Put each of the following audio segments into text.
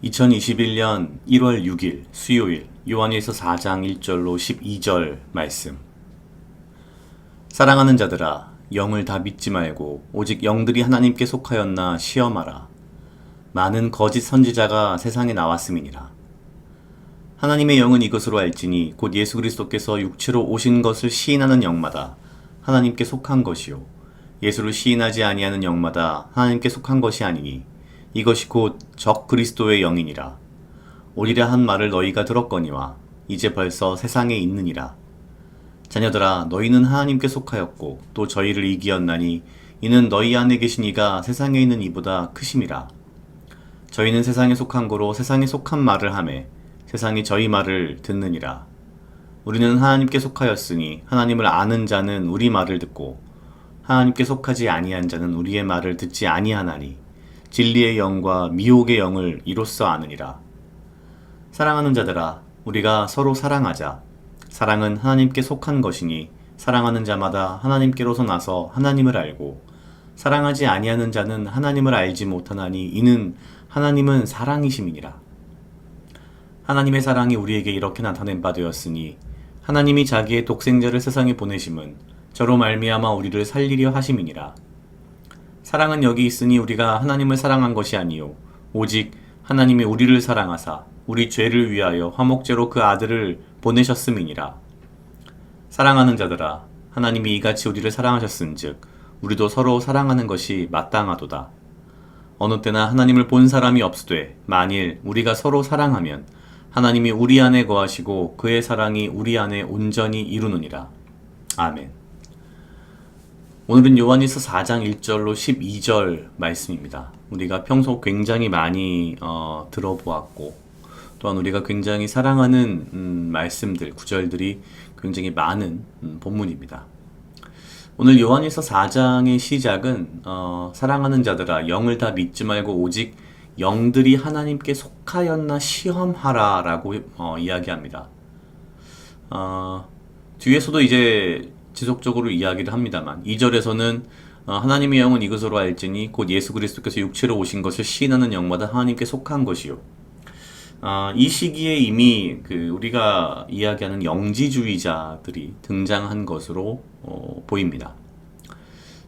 2021년 1월 6일 수요일 요한일서 4장 1절로 12절 말씀. 사랑하는 자들아, 영을 다 믿지 말고 오직 영들이 하나님께 속하였나 시험하라. 많은 거짓 선지자가 세상에 나왔음이니라. 하나님의 영은 이것으로 알지니 곧 예수 그리스도께서 육체로 오신 것을 시인하는 영마다 하나님께 속한 것이요 예수를 시인하지 아니하는 영마다 하나님께 속한 것이 아니니 이것이 곧 적 그리스도의 영이니라. 오리라 한 말을 너희가 들었거니와 이제 벌써 세상에 있느니라. 자녀들아, 너희는 하나님께 속하였고 또 저희를 이기었나니 이는 너희 안에 계신 이가 세상에 있는 이보다 크심이라. 저희는 세상에 속한 거로 세상에 속한 말을 하매 세상이 저희 말을 듣느니라. 우리는 하나님께 속하였으니 하나님을 아는 자는 우리 말을 듣고 하나님께 속하지 아니한 자는 우리의 말을 듣지 아니하나니 진리의 영과 미혹의 영을 이로써 아느니라. 사랑하는 자들아, 우리가 서로 사랑하자. 사랑은 하나님께 속한 것이니 사랑하는 자마다 하나님께로서 나서 하나님을 알고 사랑하지 아니하는 자는 하나님을 알지 못하나니 이는 하나님은 사랑이심이니라. 하나님의 사랑이 우리에게 이렇게 나타낸 바 되었으니 하나님이 자기의 독생자를 세상에 보내심은 저로 말미암아 우리를 살리려 하심이니라. 사랑은 여기 있으니 우리가 하나님을 사랑한 것이 아니요 오직 하나님이 우리를 사랑하사 우리 죄를 위하여 화목제로 그 아들을 보내셨음이니라. 사랑하는 자들아, 하나님이 이같이 우리를 사랑하셨은즉 우리도 서로 사랑하는 것이 마땅하도다. 어느 때나 하나님을 본 사람이 없으되 만일 우리가 서로 사랑하면 하나님이 우리 안에 거하시고 그의 사랑이 우리 안에 온전히 이루느니라. 아멘. 오늘은 요한일서 4장 1절로 12절 말씀입니다. 우리가 평소 굉장히 많이 들어보았고 또한 우리가 굉장히 사랑하는 말씀들, 구절들이 굉장히 많은 본문입니다. 오늘 요한일서 4장의 시작은 사랑하는 자들아, 영을 다 믿지 말고 오직 영들이 하나님께 속하였나 시험하라 라고 이야기합니다. 뒤에서도 이제 지속적으로 이야기를 합니다만 2절에서는 하나님의 영은 이것으로 알지니 곧 예수 그리스도께서 육체로 오신 것을 시인하는 영마다 하나님께 속한 것이요. 이 시기에 이미 우리가 이야기하는 영지주의자들이 등장한 것으로 보입니다.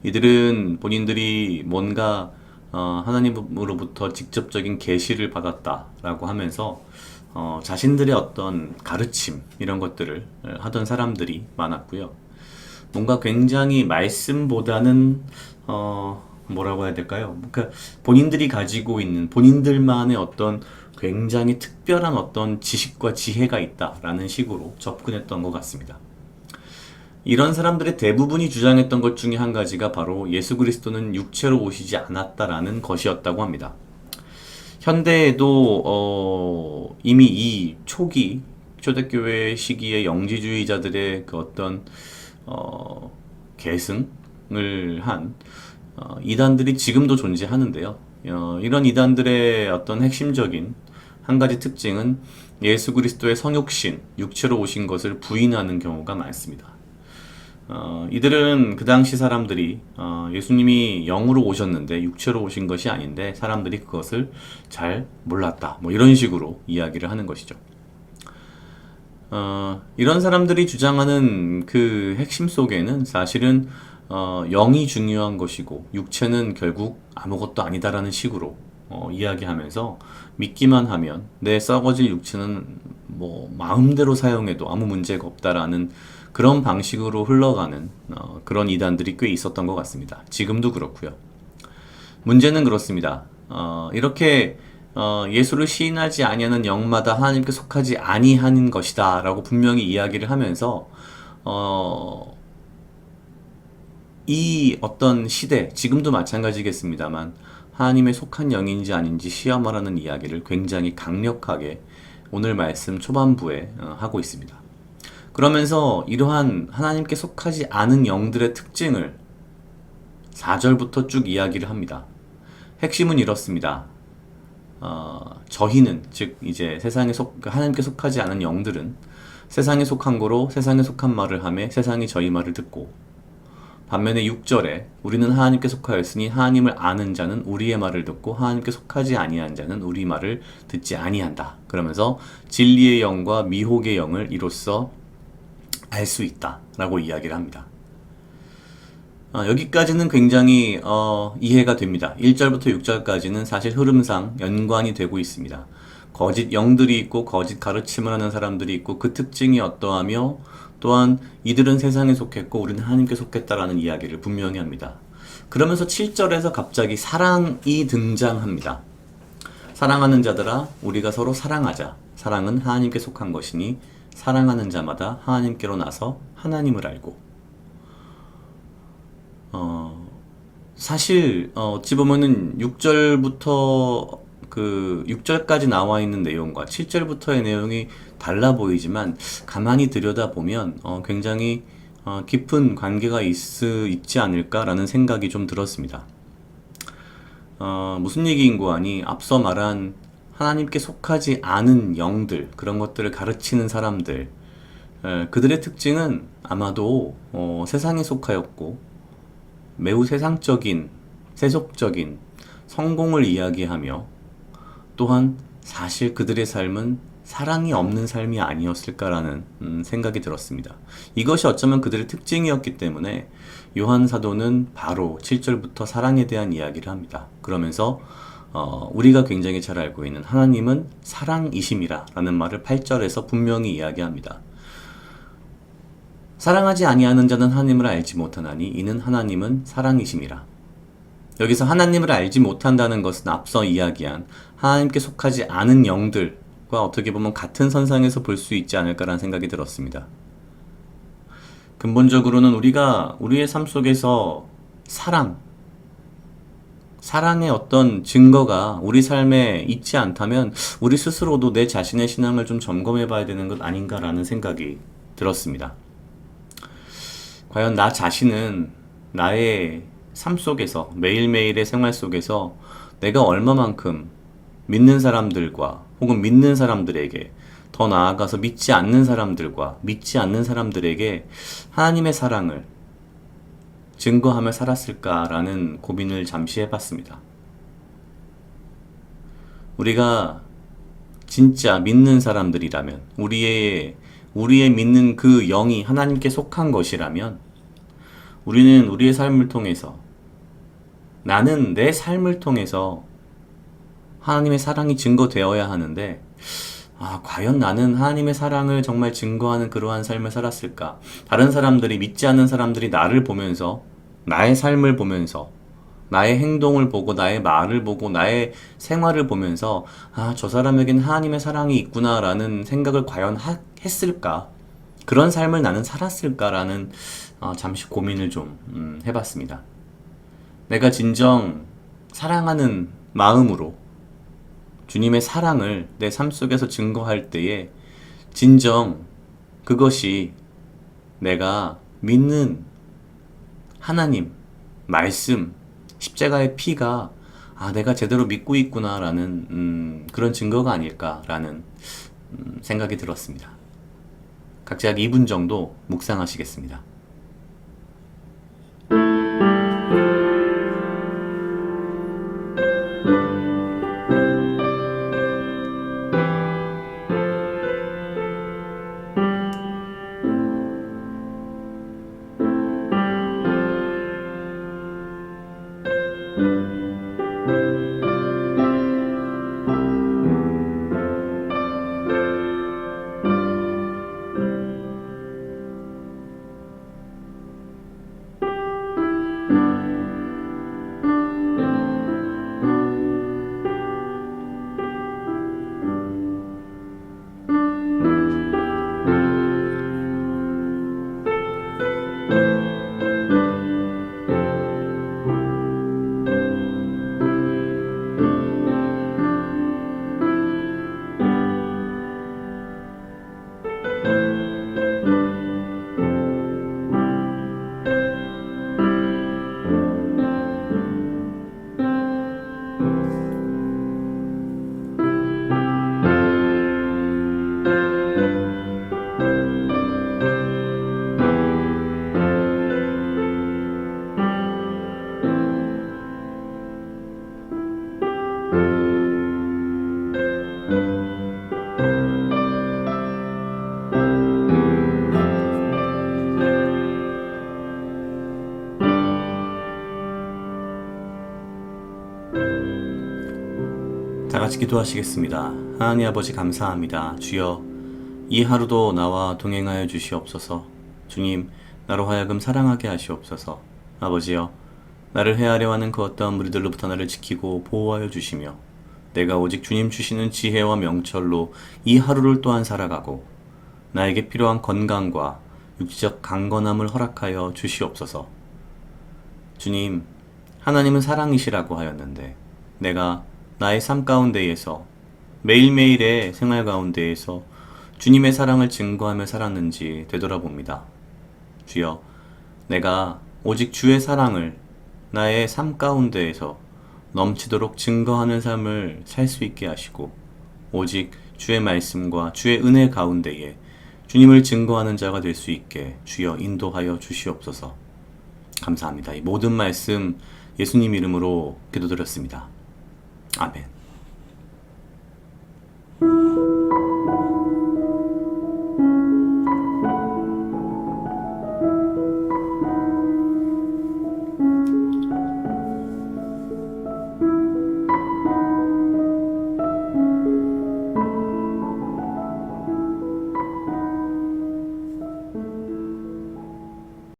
이들은 본인들이 뭔가 하나님으로부터 직접적인 계시를 받았다라고 하면서 자신들의 어떤 가르침 이런 것들을 하던 사람들이 많았고요. 뭔가 굉장히 말씀보다는 뭐라고 해야 될까요? 그러니까 본인들이 가지고 있는 본인들만의 어떤 굉장히 특별한 어떤 지식과 지혜가 있다라는 식으로 접근했던 것 같습니다. 이런 사람들의 대부분이 주장했던 것 중에 한 가지가 바로 예수 그리스도는 육체로 오시지 않았다라는 것이었다고 합니다. 현대에도 이미 이 초기 초대교회 시기의 영지주의자들의 그 어떤 계승을 한 이단들이 지금도 존재하는데요. 이런 이단들의 어떤 핵심적인 한 가지 특징은 예수 그리스도의 성육신, 육체로 오신 것을 부인하는 경우가 많습니다. 이들은 그 당시 사람들이 예수님이 영으로 오셨는데 육체로 오신 것이 아닌데 사람들이 그것을 잘 몰랐다. 뭐 이런 식으로 이야기를 하는 것이죠. 이런 사람들이 주장하는 그 핵심 속에는 사실은 영이 중요한 것이고 육체는 결국 아무것도 아니다라는 식으로 이야기하면서 믿기만 하면 내 썩어질 육체는 뭐 마음대로 사용해도 아무 문제가 없다라는 그런 방식으로 흘러가는 그런 이단들이 꽤 있었던 것 같습니다. 지금도 그렇고요. 문제는 그렇습니다. 이렇게 예수를 시인하지 아니하는 영마다 하나님께 속하지 아니하는 것이다 라고 분명히 이야기를 하면서 이 어떤 시대, 지금도 마찬가지겠습니다만 하나님의 속한 영인지 아닌지 시험하라는 이야기를 굉장히 강력하게 오늘 말씀 초반부에 하고 있습니다. 그러면서 이러한 하나님께 속하지 않은 영들의 특징을 4절부터 쭉 이야기를 합니다. 핵심은 이렇습니다. 저희는 즉 이제 세상에 하나님께 속하지 않은 영들은 세상에 속한 거로 세상에 속한 말을 하며 세상이 저희 말을 듣고 반면에 6절에 우리는 하나님께 속하였으니 하나님을 아는 자는 우리의 말을 듣고 하나님께 속하지 아니한 자는 우리 말을 듣지 아니한다. 그러면서 진리의 영과 미혹의 영을 이로써 알 수 있다 라고 이야기를 합니다. 여기까지는 굉장히 이해가 됩니다. 1절부터 6절까지는 사실 흐름상 연관이 되고 있습니다. 거짓 영들이 있고 거짓 가르침을 하는 사람들이 있고 그 특징이 어떠하며 또한 이들은 세상에 속했고 우리는 하나님께 속했다라는 이야기를 분명히 합니다. 그러면서 7절에서 갑자기 사랑이 등장합니다. 사랑하는 자들아 우리가 서로 사랑하자. 사랑은 하나님께 속한 것이니 사랑하는 자마다 하나님께로 나서 하나님을 알고. 사실 어찌 보면은 6절부터 6절까지 나와 있는 내용과 7절부터의 내용이 달라 보이지만 가만히 들여다보면 굉장히 깊은 관계가 있지 않을까라는 생각이 좀 들었습니다. 무슨 얘기인고 하니 앞서 말한 하나님께 속하지 않은 영들, 그런 것들을 가르치는 사람들, 그들의 특징은 아마도 세상에 속하였고 매우 세상적인, 세속적인 성공을 이야기하며 또한 사실 그들의 삶은 사랑이 없는 삶이 아니었을까라는 생각이 들었습니다. 이것이 어쩌면 그들의 특징이었기 때문에 요한 사도는 바로 7절부터 사랑에 대한 이야기를 합니다. 그러면서 우리가 굉장히 잘 알고 있는 하나님은 사랑이심이라 라는 말을 8절에서 분명히 이야기합니다. 사랑하지 아니하는 자는 하나님을 알지 못하나니 이는 하나님은 사랑이심이라. 여기서 하나님을 알지 못한다는 것은 앞서 이야기한 하나님께 속하지 않은 영들과 어떻게 보면 같은 선상에서 볼 수 있지 않을까라는 생각이 들었습니다. 근본적으로는 우리가 우리의 삶 속에서 사랑의 어떤 증거가 우리 삶에 있지 않다면 우리 스스로도 내 자신의 신앙을 좀 점검해 봐야 되는 것 아닌가라는 생각이 들었습니다. 과연 나 자신은 나의 삶 속에서 매일매일의 생활 속에서 내가 얼마만큼 믿는 사람들과 혹은 믿는 사람들에게 더 나아가서 믿지 않는 사람들과 믿지 않는 사람들에게 하나님의 사랑을 증거하며 살았을까라는 고민을 잠시 해봤습니다. 우리가 진짜 믿는 사람들이라면 우리의 믿는 그 영이 하나님께 속한 것이라면 우리는 우리의 삶을 통해서 나는 내 삶을 통해서 하나님의 사랑이 증거되어야 하는데 과연 나는 하나님의 사랑을 정말 증거하는 그러한 삶을 살았을까? 다른 사람들이 믿지 않는 사람들이 나를 보면서 나의 삶을 보면서 나의 행동을 보고 나의 말을 보고 나의 생활을 보면서 저 사람에겐 하나님의 사랑이 있구나라는 생각을 과연 했을까? 그런 삶을 나는 살았을까라는 잠시 고민을 좀 해봤습니다. 내가 진정 사랑하는 마음으로 주님의 사랑을 내 삶 속에서 증거할 때에 진정 그것이 내가 믿는 하나님, 말씀, 십자가의 피가 내가 제대로 믿고 있구나라는 그런 증거가 아닐까라는 생각이 들었습니다. 각자 2분 정도 묵상하시겠습니다. 다 같이 기도하시겠습니다. 하나님 아버지 감사합니다. 주여, 이 하루도 나와 동행하여 주시옵소서. 주님, 나로 하여금 사랑하게 하시옵소서. 아버지여, 나를 헤아려 하는 그 어떠한 무리들로부터 나를 지키고 보호하여 주시며 내가 오직 주님 주시는 지혜와 명철로 이 하루를 또한 살아가고 나에게 필요한 건강과 육체적 강건함을 허락하여 주시옵소서. 주님, 하나님은 사랑이시라고 하였는데 내가 나의 삶 가운데에서 매일매일의 생활 가운데에서 주님의 사랑을 증거하며 살았는지 되돌아봅니다. 주여, 내가 오직 주의 사랑을 나의 삶 가운데에서 넘치도록 증거하는 삶을 살 수 있게 하시고 오직 주의 말씀과 주의 은혜 가운데에 주님을 증거하는 자가 될 수 있게 주여 인도하여 주시옵소서. 감사합니다. 이 모든 말씀 예수님 이름으로 기도드렸습니다. 아멘.